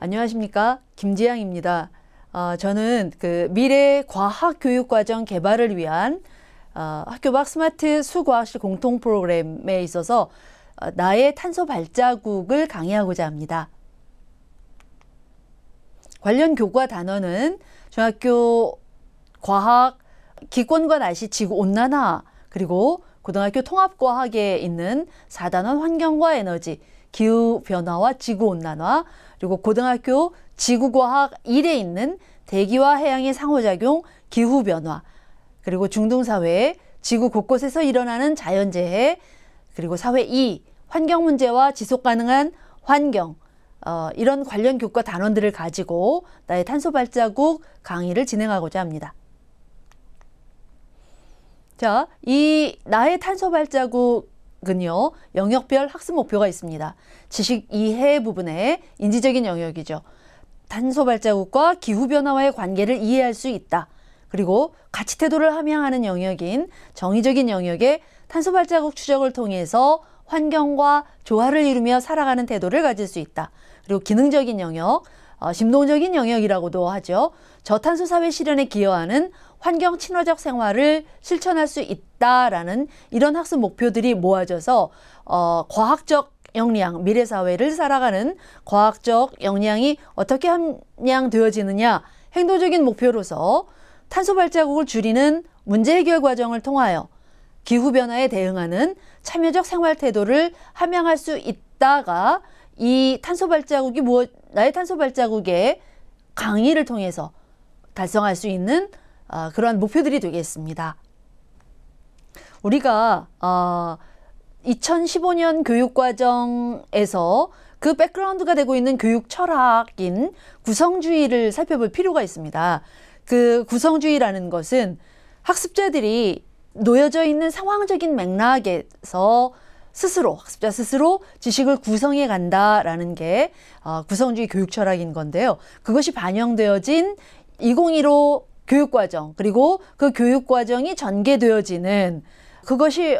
안녕하십니까, 김지향입니다. 저는 미래 과학교육과정 개발을 위한 학교 밖 스마트 수과학실 공통 프로그램에 있어서 나의 탄소 발자국을 강의하고자 합니다. 관련 교과 단어는 중학교 과학, 기권과 날씨, 지구 온난화, 그리고 고등학교 통합과학에 있는 4단원 환경과 에너지, 기후변화와 지구온난화, 그리고 고등학교 지구과학 1에 있는 대기와 해양의 상호작용, 기후변화, 그리고 중등사회, 지구 곳곳에서 일어나는 자연재해, 그리고 사회 2, 환경문제와 지속가능한 환경, 이런 관련 교과 단원들을 가지고 나의 탄소 발자국 강의를 진행하고자 합니다. 자, 이 나의 탄소 발자국은요, 영역별 학습 목표가 있습니다. 지식 이해 부분의 인지적인 영역이죠. 탄소 발자국과 기후변화와의 관계를 이해할 수 있다. 그리고 가치 태도를 함양하는 영역인 정의적인 영역의 탄소 발자국 추적을 통해서 환경과 조화를 이루며 살아가는 태도를 가질 수 있다. 그리고 기능적인 영역, 심동적인 영역이라고도 하죠. 저탄소 사회 실현에 기여하는 환경 친화적 생활을 실천할 수 있다라는 이런 학습 목표들이 모아져서 과학적 역량, 미래 사회를 살아가는 과학적 역량이 어떻게 함양되어지느냐, 행동적인 목표로서 탄소 발자국을 줄이는 문제 해결 과정을 통하여 기후변화에 대응하는 참여적 생활 태도를 함양할 수 있다가 이 탄소 발자국이 나의 탄소 발자국의 강의를 통해서 달성할 수 있는 그러한 목표들이 되겠습니다. 우리가 2015년 교육과정에서 그 백그라운드가 되고 있는 교육 철학인 구성주의를 살펴볼 필요가 있습니다. 그 구성주의라는 것은 학습자들이 놓여져 있는 상황적인 맥락에서 학습자 스스로 지식을 구성해 간다라는 게 구성주의 교육 철학인 건데요. 그것이 반영되어진 2015 교육과정, 그리고 그 교육과정이 전개되어지는 그것이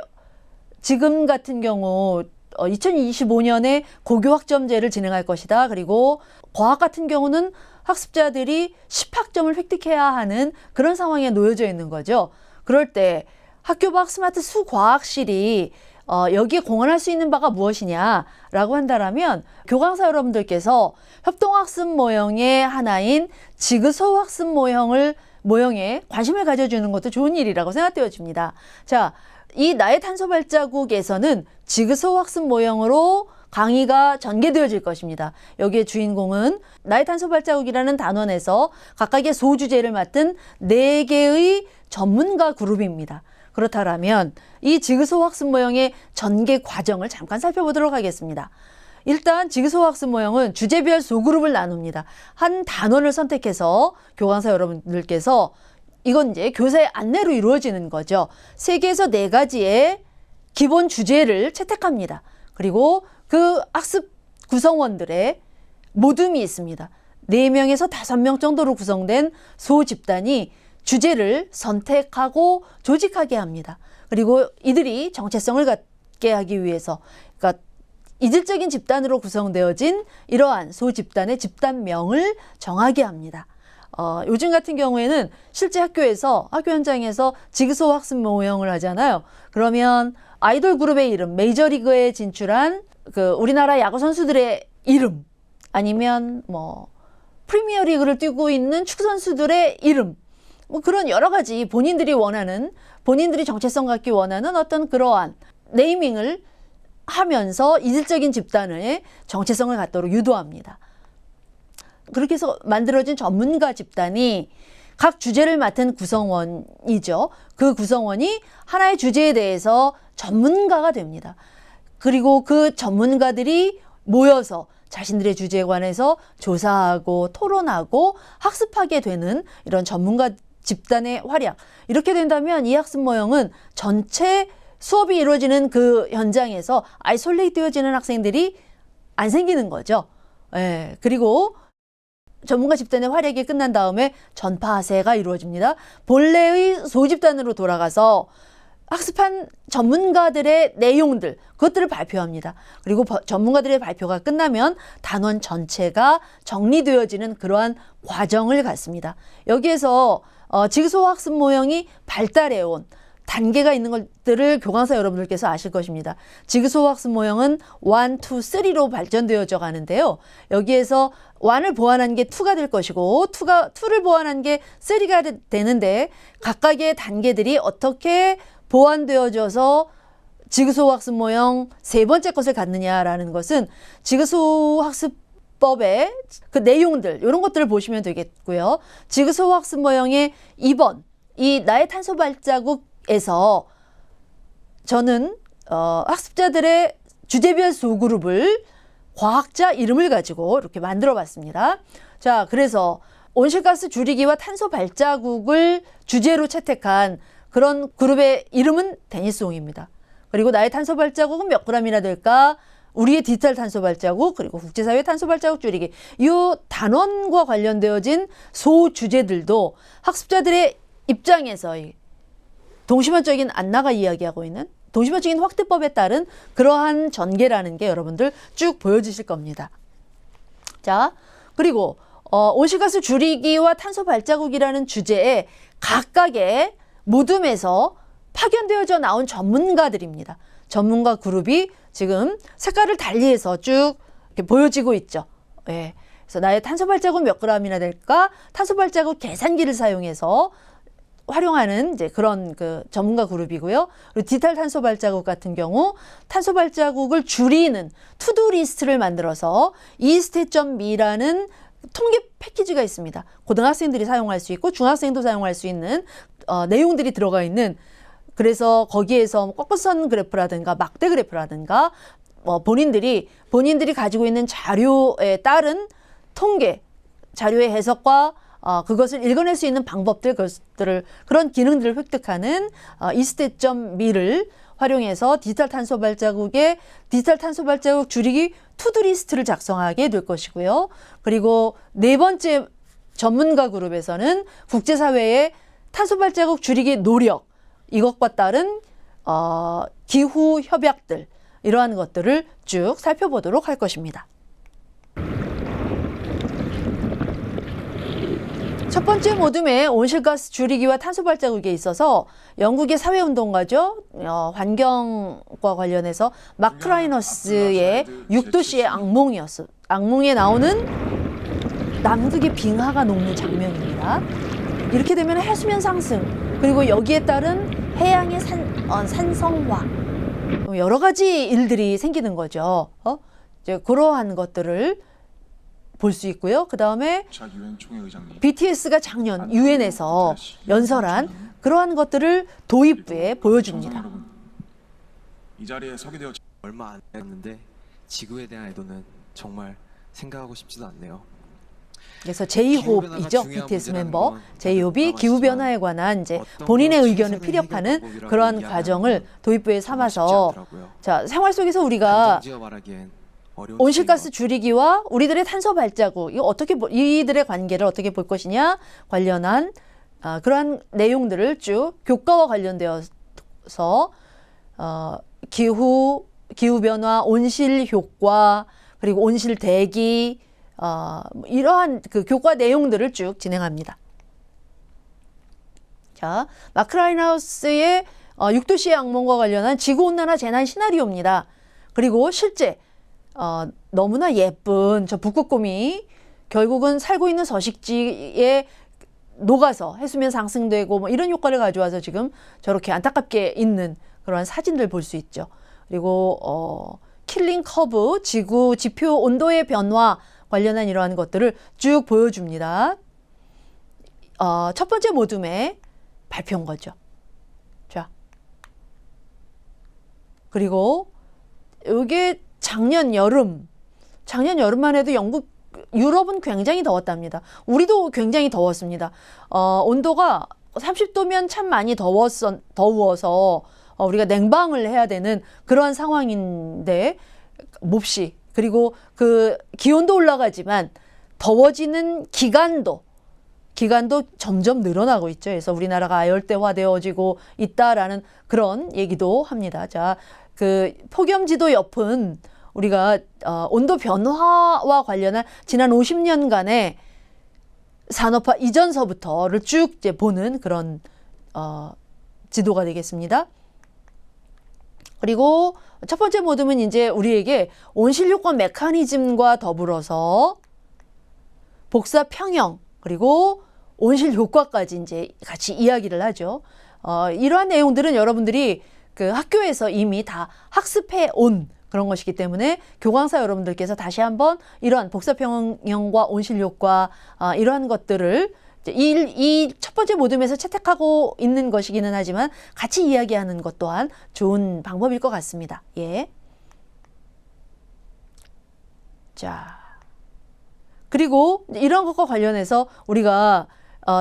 지금 같은 경우 2025년에 고교학점제를 진행할 것이다. 그리고 과학 같은 경우는 학습자들이 10학점을 획득해야 하는 그런 상황에 놓여져 있는 거죠. 그럴 때 학교 밖 스마트 수과학실이 여기에 공헌할 수 있는 바가 무엇이냐라고 한다면 교강사 여러분들께서 협동학습 모형의 하나인 지그소우 학습 모형에 관심을 가져주는 것도 좋은 일이라고 생각되어집니다. 자, 이 나의 탄소 발자국에서는 지그소우 학습 모형으로 강의가 전개되어질 것입니다. 여기에 주인공은 나의 탄소 발자국이라는 단원에서 각각의 소주제를 맡은 4개의 전문가 그룹입니다. 그렇다면 이 지그소우 학습 모형의 전개 과정을 잠깐 살펴보도록 하겠습니다. 일단 지그소우 학습 모형은 주제별 소그룹을 나눕니다. 한 단원을 선택해서 교강사 여러분들께서 이건 이제 교사의 안내로 이루어지는 거죠. 3개에서 4가지의 기본 주제를 채택합니다. 그리고 그 학습 구성원들의 모둠이 있습니다. 4명에서 5명 정도로 구성된 소집단이 주제를 선택하고 조직하게 합니다. 그리고 이들이 정체성을 갖게 하기 위해서, 그러니까 이질적인 집단으로 구성되어진 이러한 소집단의 집단명을 정하게 합니다. 요즘 같은 경우에는 실제 학교 현장에서 지그소우 학습 모형을 하잖아요. 그러면 아이돌 그룹의 이름, 메이저리그에 진출한 우리나라 야구 선수들의 이름, 아니면 프리미어리그를 뛰고 있는 축구 선수들의 이름, 그런 여러 가지 본인들이 정체성 갖기 원하는 어떤 그러한 네이밍을 하면서 이질적인 집단의 정체성을 갖도록 유도합니다. 그렇게 해서 만들어진 전문가 집단이 각 주제를 맡은 구성원이죠. 그 구성원이 하나의 주제에 대해서 전문가가 됩니다. 그리고 그 전문가들이 모여서 자신들의 주제에 관해서 조사하고 토론하고 학습하게 되는 이런 전문가 집단의 활약. 이렇게 된다면 이 학습 모형은 전체 수업이 이루어지는 그 현장에서 아이솔레이트 되어지는 학생들이 안 생기는 거죠. 그리고 전문가 집단의 활약이 끝난 다음에 전파세가 이루어집니다. 본래의 소집단으로 돌아가서 학습한 전문가들의 내용들, 그것들을 발표합니다. 그리고 전문가들의 발표가 끝나면 단원 전체가 정리되어지는 그러한 과정을 갖습니다. 여기에서 지그소우 학습 모형이 발달해온 단계가 있는 것들을 교강사 여러분들께서 아실 것입니다. 지그소우 학습 모형은 1, 2, 3로 발전되어져 가는데요. 여기에서 1을 보완한 게 2가 될 것이고 2를 보완한 게 3가 되는데 각각의 단계들이 어떻게 보완되어져서 지그소우 학습 모형 세 번째 것을 갖느냐라는 것은 지그소우 학습법의 그 내용들, 이런 것들을 보시면 되겠고요. 지그소우 학습 모형의 2번, 이 나의 탄소 발자국에서 저는 학습자들의 주제별 소그룹을 과학자 이름을 가지고 이렇게 만들어 봤습니다. 자, 그래서 온실가스 줄이기와 탄소 발자국을 주제로 채택한 그런 그룹의 이름은 데니스홍입니다. 그리고 나의 탄소 발자국은 몇 g이나 될까? 우리의 디지털 탄소 발자국, 그리고 국제사회 탄소 발자국 줄이기. 이 단원과 관련되어진 소주제들도 학습자들의 입장에서 동시만적인 안나가 이야기하고 있는 동시만적인 확대법에 따른 그러한 전개라는 게 여러분들 쭉 보여지실 겁니다. 자, 그리고 온실가스 줄이기와 탄소 발자국이라는 주제에 각각의 모둠에서 파견되어져 나온 전문가들입니다. 전문가 그룹이 지금 색깔을 달리해서 쭉 이렇게 보여지고 있죠. 예. 그래서 나의 탄소 발자국 몇 g이나 될까? 탄소 발자국 계산기를 사용해서 활용하는 이제 그런 그 전문가 그룹이고요. 그리고 디지털 탄소 발자국 같은 경우 탄소 발자국을 줄이는 투두 리스트를 만들어서 eStat.me라는 통계 패키지가 있습니다. 고등학생들이 사용할 수 있고 중학생도 사용할 수 있는 내용들이 들어가 있는, 그래서 거기에서 꺾어선 그래프라든가 막대 그래프라든가 본인들이 가지고 있는 자료에 따른 통계 자료의 해석과 그것을 읽어낼 수 있는 방법들, 그런 기능들을 획득하는 eStat.me를 활용해서 디지털 탄소 발자국 줄이기 투두리스트를 작성하게 될 것이고요. 그리고 네 번째 전문가 그룹에서는 국제사회의 탄소 발자국 줄이기 노력, 이것과 따른 기후 협약들, 이러한 것들을 쭉 살펴보도록 할 것입니다. 첫 번째 모둠의 온실가스 줄이기와 탄소 발자국에 있어서 영국의 사회운동가죠. 환경과 관련해서 마크 라이너스의 6도시의 악몽이었어. 악몽에 나오는 남극의 빙하가 녹는 장면입니다. 이렇게 되면 해수면 상승, 그리고 여기에 따른 해양의 산성화, 여러 가지 일들이 생기는 거죠. 이제 그러한 것들을 볼 수 있고요. 그 다음에 BTS가 작년 유엔에서 연설한 그러한 것들을 도입부에 보여줍니다. 이 자리에 서게 되어 얼마 안 됐는데 지구에 대한 애도는 정말 생각하고 싶지도 않네요. 그래서 제이홉이죠. BTS 멤버 제이홉이 기후변화에 관한 이제 본인의 의견을 피력하는 그러한 과정을 도입부에 삼아서, 자, 생활 속에서 우리가 온실가스 줄이기와 우리들의 탄소 발자국, 이들의 관계를 어떻게 볼 것이냐 관련한 그러한 내용들을 쭉 교과와 관련되어서 기후변화, 온실 효과, 그리고 온실 대기, 이러한 그 교과 내용들을 쭉 진행합니다. 자, 마크 라이너스의 6도시의 악몽과 관련한 지구온난화 재난 시나리오입니다. 그리고 실제 너무나 예쁜 저 북극곰이 결국은 살고 있는 서식지에 녹아서 해수면 상승되고 이런 효과를 가져와서 지금 저렇게 안타깝게 있는 그런 사진들 볼 수 있죠. 그리고 킬링 커브, 지구 지표 온도의 변화 관련한 이러한 것들을 쭉 보여줍니다. 첫 번째 모둠의 발표인 거죠. 자, 그리고 이게 작년 여름만 해도 유럽은 굉장히 더웠답니다. 우리도 굉장히 더웠습니다. 온도가 30도면 참 많이 더워서 우리가 냉방을 해야 되는 그러한 상황인데 몹시, 그리고 그 기온도 올라가지만 더워지는 기간도 점점 늘어나고 있죠. 그래서 우리나라가 열대화되어지고 있다라는 그런 얘기도 합니다. 자, 그 폭염지도 옆은 우리가 온도 변화와 관련한 지난 50년간의 산업화 이전서부터를 쭉 이제 보는 그런 지도가 되겠습니다. 그리고 첫 번째 모둠은 이제 우리에게 온실효과 메커니즘과 더불어서 복사 평형 그리고 온실 효과까지 이제 같이 이야기를 하죠. 이러한 내용들은 여러분들이 그 학교에서 이미 다 학습해 온 그런 것이기 때문에 교광사 여러분들께서 다시 한번 이러한 복사 평형과 온실 효과 이러한 것들을 이 첫 번째 모둠에서 채택하고 있는 것이기는 하지만 같이 이야기하는 것 또한 좋은 방법일 것 같습니다. 예. 자. 그리고 이런 것과 관련해서 우리가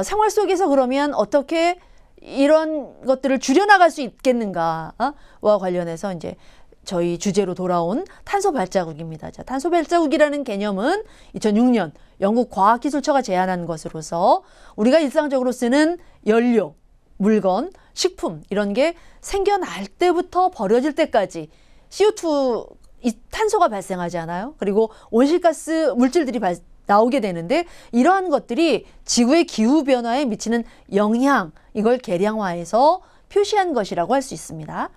생활 속에서 그러면 어떻게 이런 것들을 줄여나갈 수 있겠는가와 관련해서 이제 저희 주제로 돌아온 탄소 발자국입니다. 자, 탄소 발자국이라는 개념은 2006년 영국 과학기술처가 제안한 것으로서 우리가 일상적으로 쓰는 연료, 물건, 식품 이런 게 생겨날 때부터 버려질 때까지 CO2, 탄소가 발생하지 않아요? 그리고 온실가스 물질들이 나오게 되는데 이러한 것들이 지구의 기후변화에 미치는 영향, 이걸 계량화해서 표시한 것이라고 할 수 있습니다.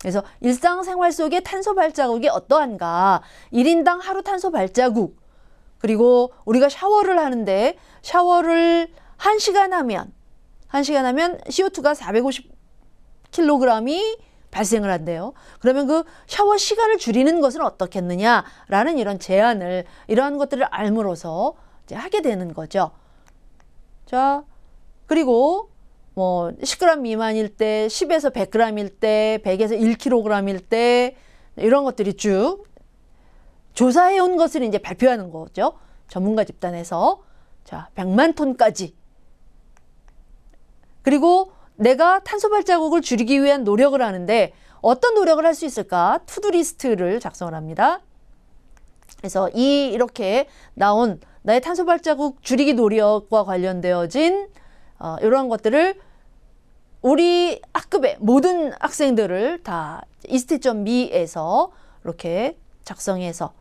그래서 일상생활 속에 탄소 발자국이 어떠한가, 1인당 하루 탄소 발자국, 그리고 우리가 샤워를 하는데 샤워를 1시간 하면 CO2가 450kg이 발생을 한대요. 그러면 그 샤워 시간을 줄이는 것은 어떻겠느냐라는 이런 제안을, 이러한 것들을 알므로서 이제 하게 되는 거죠. 자, 그리고 뭐 10g 미만일 때, 10에서 100g일 때, 100에서 1kg일 때 이런 것들이 쭉 조사해 온 것을 이제 발표하는 거죠. 전문가 집단에서. 자, 100만 톤까지. 그리고 내가 탄소 발자국을 줄이기 위한 노력을 하는데 어떤 노력을 할 수 있을까? 투두리스트를 작성을 합니다. 그래서 이렇게 나온 나의 탄소 발자국 줄이기 노력과 관련되어진 이러한 것들을 우리 학급의 모든 학생들을 다 이스트.me에서 이렇게 작성해서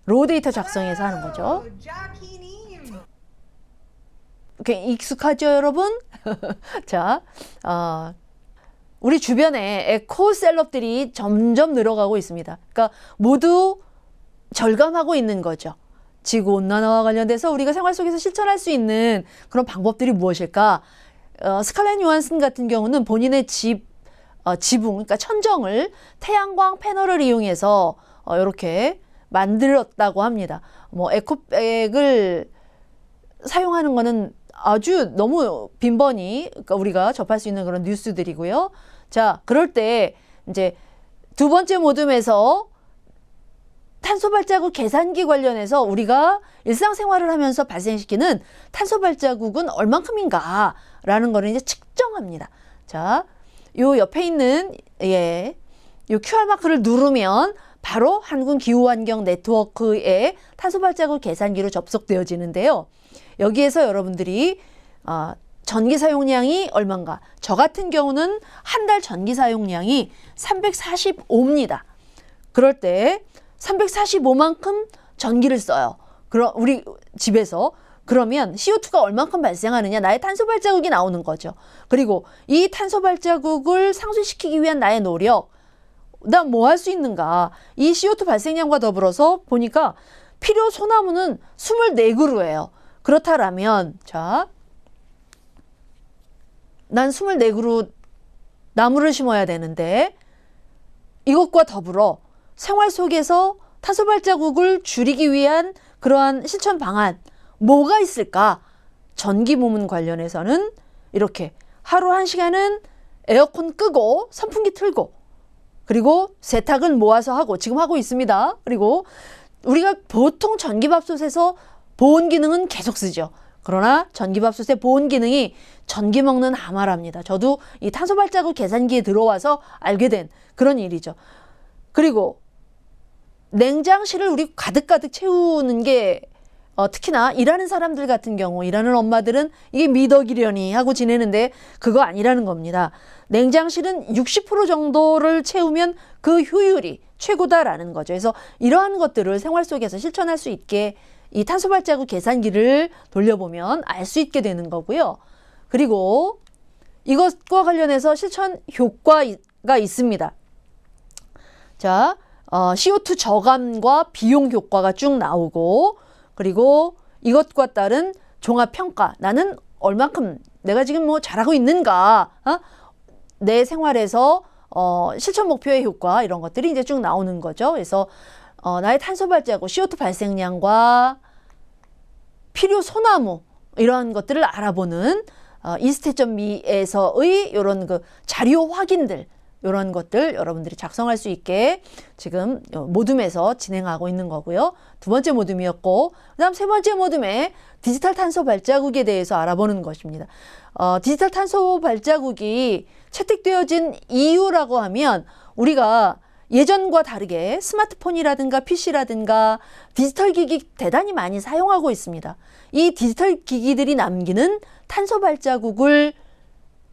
로데이터 작성해서 하는 거죠. 이렇게 익숙하죠, 여러분? 자, 우리 주변에 에코 셀럽들이 점점 늘어가고 있습니다. 그러니까 모두 절감하고 있는 거죠. 지구 온난화와 관련돼서 우리가 생활 속에서 실천할 수 있는 그런 방법들이 무엇일까? 스칼렛 요한슨 같은 경우는 본인의 지붕, 그러니까 천정을 태양광 패널을 이용해서 이렇게 만들었다고 합니다. 뭐 에코백을 사용하는 거는 아주 너무 빈번히 그러니까 우리가 접할 수 있는 그런 뉴스들이고요. 자, 그럴 때 이제 두 번째 모둠에서 탄소 발자국 계산기 관련해서 우리가 일상생활을 하면서 발생시키는 탄소 발자국은 얼만큼인가 라는 거를 이제 측정합니다. 자, 요 옆에 있는 요 QR 마크를 누르면 바로 한국기후환경 네트워크의 탄소 발자국 계산기로 접속되어지는데요. 여기에서 여러분들이 전기 사용량이 얼마인가? 저 같은 경우는 한 달 전기 사용량이 345입니다. 그럴 때 345만큼 전기를 써요. 그럼 우리 집에서 그러면 CO2가 얼만큼 발생하느냐, 나의 탄소 발자국이 나오는 거죠. 그리고 이 탄소 발자국을 상쇄시키기 위한 나의 노력, 난 뭐 할 수 있는가? 이 CO2 발생량과 더불어서 보니까 필요 소나무는 24그루예요. 그렇다라면 자, 난 24그루 나무를 심어야 되는데 이것과 더불어 생활 속에서 탄소 발자국을 줄이기 위한 그러한 실천 방안 뭐가 있을까? 전기 부문 관련해서는 이렇게 하루 1시간은 에어컨 끄고 선풍기 틀고 그리고 세탁은 모아서 하고 지금 하고 있습니다. 그리고 우리가 보통 전기밥솥에서 보온 기능은 계속 쓰죠. 그러나 전기밥솥의 보온 기능이 전기 먹는 하마랍니다. 저도 이 탄소 발자국 계산기에 들어와서 알게 된 그런 일이죠. 그리고 냉장실을 우리 가득가득 채우는 게 특히나 일하는 사람들 같은 경우, 일하는 엄마들은 이게 미덕이려니 하고 지내는데 그거 아니라는 겁니다. 냉장실은 60% 정도를 채우면 그 효율이 최고다라는 거죠. 그래서 이러한 것들을 생활 속에서 실천할 수 있게 이 탄소 발자국 계산기를 돌려보면 알 수 있게 되는 거고요. 그리고 이것과 관련해서 실천 효과가 있습니다. 자, CO2 저감과 비용 효과가 쭉 나오고, 그리고 이것과 따른 종합평가. 나는 얼만큼 내가 지금 뭐 잘하고 있는가, 내 생활에서 실천 목표의 효과, 이런 것들이 이제 쭉 나오는 거죠. 그래서 나의 탄소 발자국, CO2 발생량과 필요 소나무, 이러한 것들을 알아보는 이스테점미에서의 이런 그 자료 확인들, 이런 것들 여러분들이 작성할 수 있게 지금 모둠에서 진행하고 있는 거고요. 두 번째 모둠이었고, 그다음 세 번째 모둠에 디지털 탄소 발자국에 대해서 알아보는 것입니다. 디지털 탄소 발자국이 채택되어진 이유라고 하면 우리가 예전과 다르게 스마트폰이라든가 PC라든가 디지털 기기 대단히 많이 사용하고 있습니다. 이 디지털 기기들이 남기는 탄소 발자국을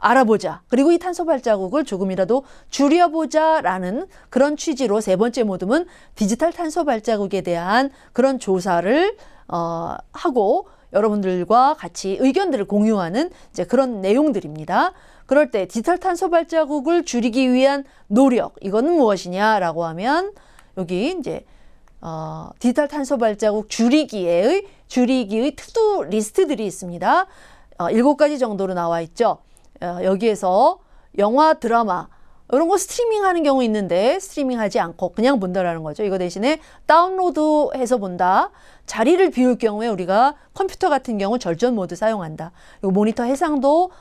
알아보자. 그리고 이 탄소 발자국을 조금이라도 줄여보자라는 그런 취지로 세 번째 모둠은 디지털 탄소 발자국에 대한 그런 조사를 하고 여러분들과 같이 의견들을 공유하는 이제 그런 내용들입니다. 그럴 때 디지털 탄소 발자국을 줄이기 위한 노력, 이거는 무엇이냐라고 하면 여기 이제 디지털 탄소 발자국 줄이기의 투두 리스트들이 있습니다. 7가지 정도로 나와 있죠. 여기에서 영화, 드라마 이런 거 스트리밍하는 경우 있는데 스트리밍하지 않고 그냥 본다라는 거죠. 이거 대신에 다운로드해서 본다. 자리를 비울 경우에 우리가 컴퓨터 같은 경우 절전 모드 사용한다. 그리고 모니터 해상도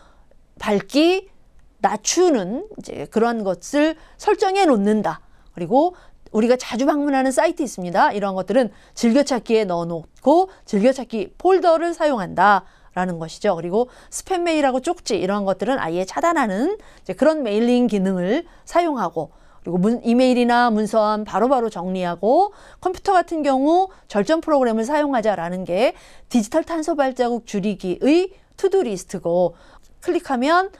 밝기 낮추는 이제 그러한 것을 설정해 놓는다. 그리고 우리가 자주 방문하는 사이트 있습니다. 이런 것들은 즐겨찾기에 넣어놓고 즐겨찾기 폴더를 사용한다. 라는 것이죠. 그리고 스팸 메일하고 쪽지 이런 것들은 아예 차단하는 이제 그런 메일링 기능을 사용하고, 그리고 이메일이나 문서함 바로바로 정리하고, 컴퓨터 같은 경우 절전 프로그램을 사용하자라는 게 디지털 탄소 발자국 줄이기의 투두 리스트고, 클릭하면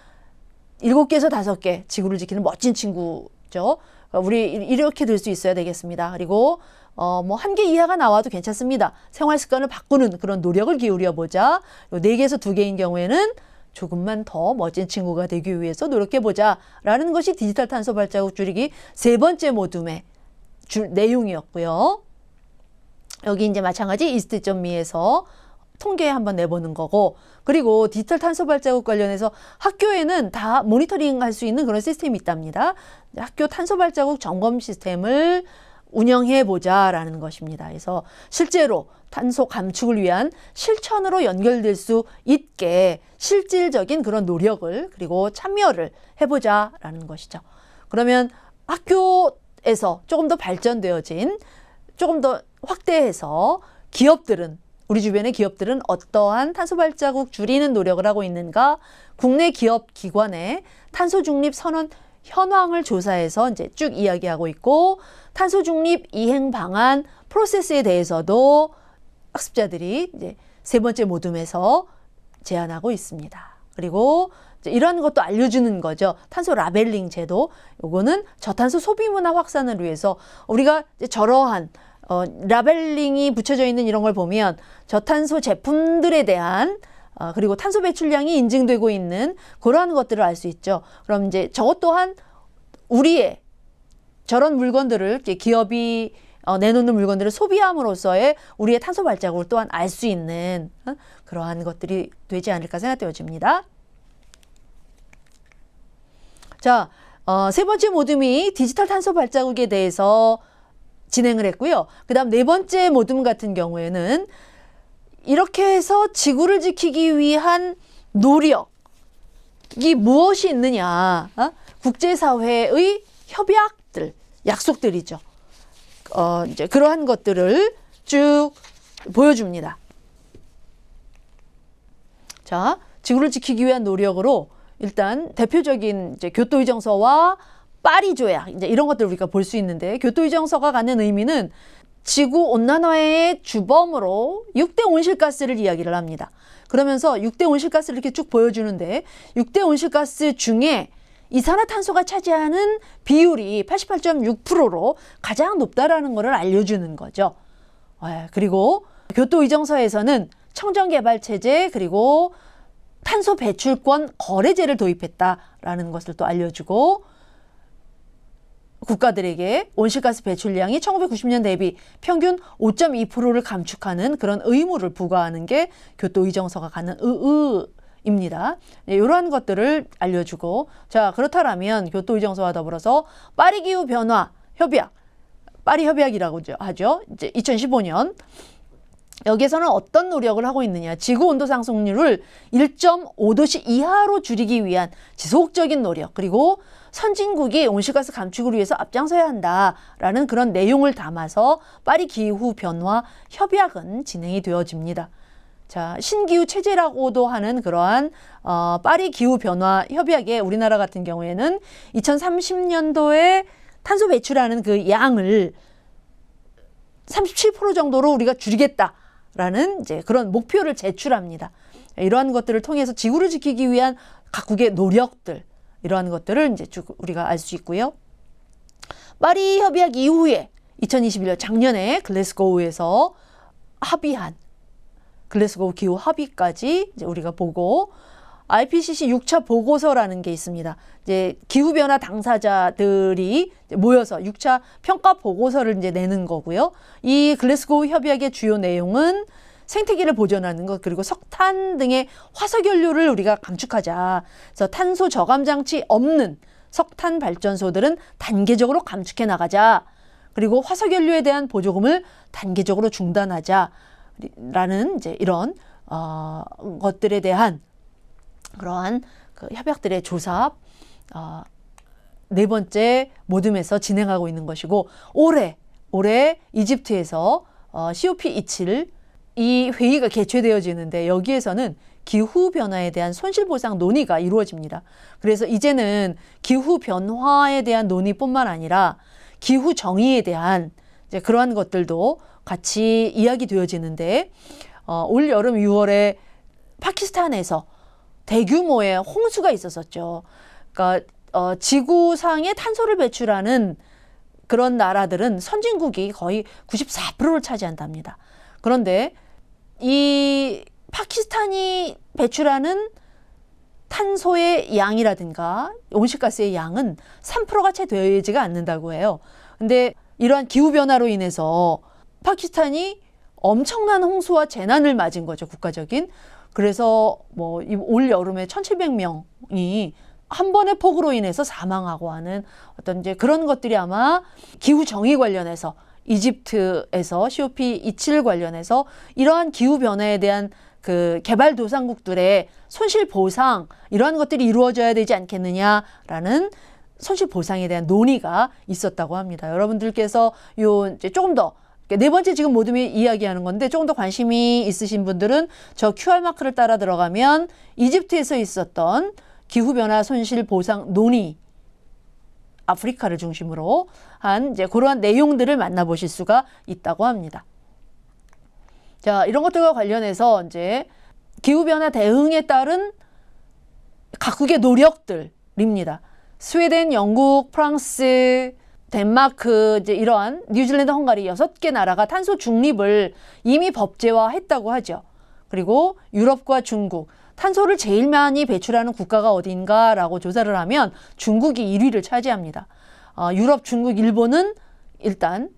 7개에서 5개 지구를 지키는 멋진 친구죠. 우리 이렇게 될 수 있어야 되겠습니다. 그리고 뭐 1개 이하가 나와도 괜찮습니다. 생활 습관을 바꾸는 그런 노력을 기울여 보자. 4개에서 2개인 경우에는 조금만 더 멋진 친구가 되기 위해서 노력해 보자 라는 것이 디지털 탄소 발자국 줄이기 세 번째 모둠의 내용이었고요. 여기 이제 마찬가지 이스트.미에서 통계 한번 내보는 거고, 그리고 디지털 탄소 발자국 관련해서 학교에는 다 모니터링 할 수 있는 그런 시스템이 있답니다. 학교 탄소 발자국 점검 시스템을 운영해 보자라는 것입니다. 그래서 실제로 탄소 감축을 위한 실천으로 연결될 수 있게 실질적인 그런 노력을 그리고 참여를 해보자라는 것이죠. 그러면 학교에서 조금 더 발전되어진, 조금 더 확대해서 기업들은, 우리 주변의 기업들은 어떠한 탄소 발자국 줄이는 노력을 하고 있는가? 국내 기업 기관의 탄소 중립 선언 현황을 조사해서 이제 쭉 이야기하고 있고, 탄소 중립 이행 방안 프로세스에 대해서도 학습자들이 이제 세 번째 모둠에서 제안하고 있습니다. 그리고 이제 이런 것도 알려주는 거죠. 탄소 라벨링 제도. 요거는 저탄소 소비 문화 확산을 위해서 우리가 이제 저러한 라벨링이 붙여져 있는 이런 걸 보면 저탄소 제품들에 대한 그리고 탄소 배출량이 인증되고 있는 그러한 것들을 알 수 있죠. 그럼 이제 저것 또한 우리의 저런 물건들을 기업이 내놓는 물건들을 소비함으로써의 우리의 탄소 발자국을 또한 알 수 있는 그러한 것들이 되지 않을까 생각되어집니다. 자, 세 번째 모둠이 디지털 탄소 발자국에 대해서 진행을 했고요. 그 다음 네 번째 모둠 같은 경우에는 이렇게 해서 지구를 지키기 위한 노력이 무엇이 있느냐, 국제사회의 협약들, 약속들이죠. 이제 그러한 것들을 쭉 보여줍니다. 자, 지구를 지키기 위한 노력으로 일단 대표적인 이제 교토의정서와 파리 조약, 이제 이런 것들을 우리가 볼 수 있는데, 교토의정서가 갖는 의미는 지구 온난화의 주범으로 6대 온실가스를 이야기를 합니다. 그러면서 6대 온실가스를 이렇게 쭉 보여주는데 6대 온실가스 중에 이산화탄소가 차지하는 비율이 88.6%로 가장 높다라는 것을 알려주는 거죠. 그리고 교토의정서에서는 청정개발체제 그리고 탄소 배출권 거래제를 도입했다라는 것을 또 알려주고 국가들에게 온실가스 배출량이 1990년 대비 평균 5.2%를 감축하는 그런 의무를 부과하는 게 교토의정서가 갖는 의의입니다. 네, 이러한 것들을 알려주고 자 그렇다면 교토의정서와 더불어서 파리 기후 변화 협약, 파리 협약이라고 하죠. 이제 2015년 여기에서는 어떤 노력을 하고 있느냐. 지구 온도 상승률을 1.5도씨 이하로 줄이기 위한 지속적인 노력 그리고 선진국이 온실가스 감축을 위해서 앞장서야 한다라는 그런 내용을 담아서 파리 기후 변화 협약은 진행이 되어집니다. 자, 신기후 체제라고도 하는 그러한 파리 기후 변화 협약에 우리나라 같은 경우에는 2030년도에 탄소 배출하는 그 양을 37% 정도로 우리가 줄이겠다라는 이제 그런 목표를 제출합니다. 이러한 것들을 통해서 지구를 지키기 위한 각국의 노력들, 이러한 것들을 이제 쭉 우리가 알 수 있고요. 파리 협약 이후에 2021년 작년에 글래스고우에서 합의한 글래스고우 기후 합의까지 이제 우리가 보고 IPCC 6차 보고서라는 게 있습니다. 이제 기후변화 당사자들이 모여서 6차 평가 보고서를 이제 내는 거고요. 이 글래스고우 협약의 주요 내용은 생태계를 보존하는 것 그리고 석탄 등의 화석연료를 우리가 감축하자. 그래서 탄소 저감 장치 없는 석탄 발전소들은 단계적으로 감축해 나가자. 그리고 화석연료에 대한 보조금을 단계적으로 중단하자. 라는 이제 이런 것들에 대한 그러한 그 협약들의 조사 네 번째 모듬에서 진행하고 있는 것이고 올해 이집트에서 COP27 이 회의가 개최되어지는데 여기에서는 기후변화에 대한 손실보상 논의가 이루어집니다. 그래서 이제는 기후변화에 대한 논의뿐만 아니라 기후정의에 대한 이제 그러한 것들도 같이 이야기되어지는데 올 여름 6월에 파키스탄에서 대규모의 홍수가 있었었죠. 그러니까 지구상에 탄소를 배출하는 그런 나라들은 선진국이 거의 94%를 차지한답니다. 그런데 이 파키스탄이 배출하는 탄소의 양이라든가 온실가스의 양은 3%가 채 되지가 않는다고 해요. 근데 이러한 기후변화로 인해서 파키스탄이 엄청난 홍수와 재난을 맞은 거죠, 국가적인. 그래서 뭐 올 여름에 1,700명이 한 번의 폭우로 인해서 사망하고 하는 어떤 이제 그런 것들이 아마 기후 정의 관련해서 이집트에서 COP27 관련해서 이러한 기후 변화에 대한 그 개발도상국들의 손실 보상 이러한 것들이 이루어져야 되지 않겠느냐라는 손실 보상에 대한 논의가 있었다고 합니다. 여러분들께서 요 이제 조금 더 네 번째 지금 모둠이 이야기하는 건데 조금 더 관심이 있으신 분들은 저 QR마크를 따라 들어가면 이집트에서 있었던 기후변화 손실 보상 논의 아프리카를 중심으로 한 이제 그러한 내용들을 만나보실 수가 있다고 합니다. 자, 이런 것들과 관련해서 이제 기후변화 대응에 따른 각국의 노력들입니다. 스웨덴, 영국, 프랑스, 덴마크, 이제 이러한 뉴질랜드, 헝가리 6개 나라가 탄소 중립을 이미 법제화했다고 하죠. 그리고 유럽과 중국, 탄소를 제일 많이 배출하는 국가가 어딘가라고 조사를 하면 중국이 1위를 차지합니다. 유럽, 중국, 일본은 일단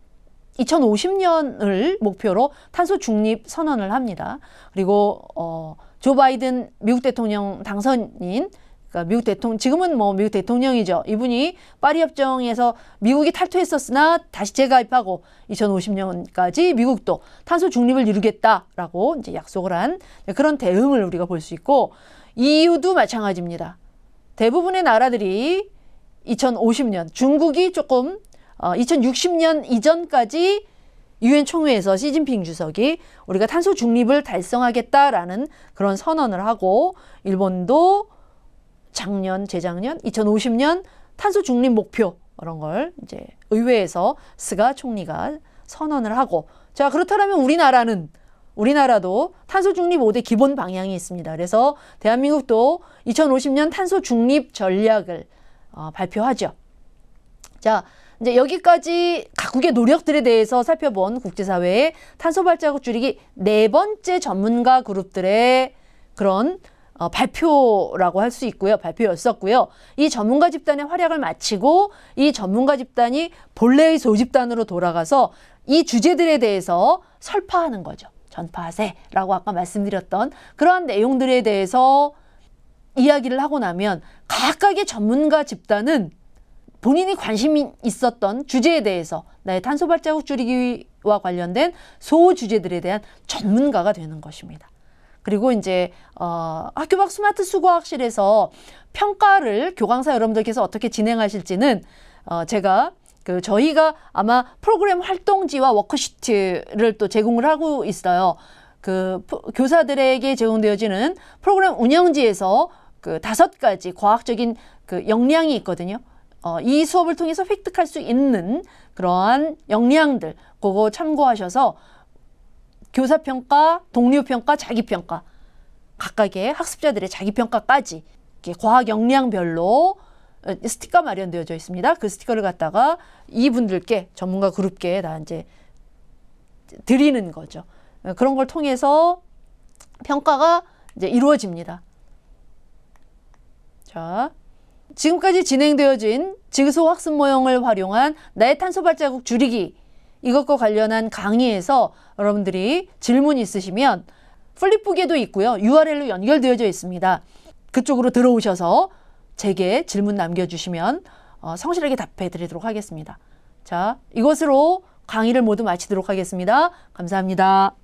2050년을 목표로 탄소 중립 선언을 합니다. 그리고 조 바이든 미국 대통령 당선인 그러니까 미국 대통령 지금은 뭐 미국 대통령이죠. 이분이 파리 협정에서 미국이 탈퇴했었으나 다시 재가입하고 2050년까지 미국도 탄소 중립을 이루겠다라고 이제 약속을 한 그런 대응을 우리가 볼 수 있고 EU도 마찬가지입니다. 대부분의 나라들이 2050년 중국이 조금 2060년 이전까지 유엔 총회에서 시진핑 주석이 우리가 탄소 중립을 달성하겠다라는 그런 선언을 하고 일본도 작년, 재작년, 2050년 탄소 중립 목표 이런 걸 이제 의회에서 스가 총리가 선언을 하고, 자, 그렇다면 우리나라도 탄소 중립 5대 기본 방향이 있습니다. 그래서 대한민국도 2050년 탄소 중립 전략을 발표하죠. 자, 이제 여기까지 각국의 노력들에 대해서 살펴본 국제사회의 탄소 발자국 줄이기 네 번째 전문가 그룹들의 그런 발표라고 할 수 있고요. 발표였었고요. 이 전문가 집단의 활약을 마치고 이 전문가 집단이 본래의 소집단으로 돌아가서 이 주제들에 대해서 설파하는 거죠. 전파하세라고 아까 말씀드렸던 그러한 내용들에 대해서 이야기를 하고 나면 각각의 전문가 집단은 본인이 관심이 있었던 주제에 대해서 나의 탄소 발자국 줄이기와 관련된 소주제들에 대한 전문가가 되는 것입니다. 그리고 이제 학교 밖 스마트 수거학실에서 평가를 교강사 여러분들께서 어떻게 진행하실지는 제가 저희가 아마 프로그램 활동지와 워크시트를 또 제공을 하고 있어요. 교사들에게 제공되어지는 프로그램 운영지에서 5가지 과학적인 역량이 있거든요. 이 수업을 통해서 획득할 수 있는 그러한 역량들, 그거 참고하셔서 교사평가, 동료평가, 자기평가, 각각의 학습자들의 자기평가까지 과학 역량별로 스티커 마련되어져 있습니다. 그 스티커를 갖다가 이분들께, 전문가 그룹께 다 이제 드리는 거죠. 그런 걸 통해서 평가가 이제 이루어집니다. 자, 지금까지 진행되어진 지구소 학습 모형을 활용한 나의 탄소 발자국 줄이기, 이것과 관련한 강의에서 여러분들이 질문 있으시면 플립북에도 있고요. URL로 연결되어져 있습니다. 그쪽으로 들어오셔서 제게 질문 남겨주시면 성실하게 답해 드리도록 하겠습니다. 자, 이것으로 강의를 모두 마치도록 하겠습니다. 감사합니다.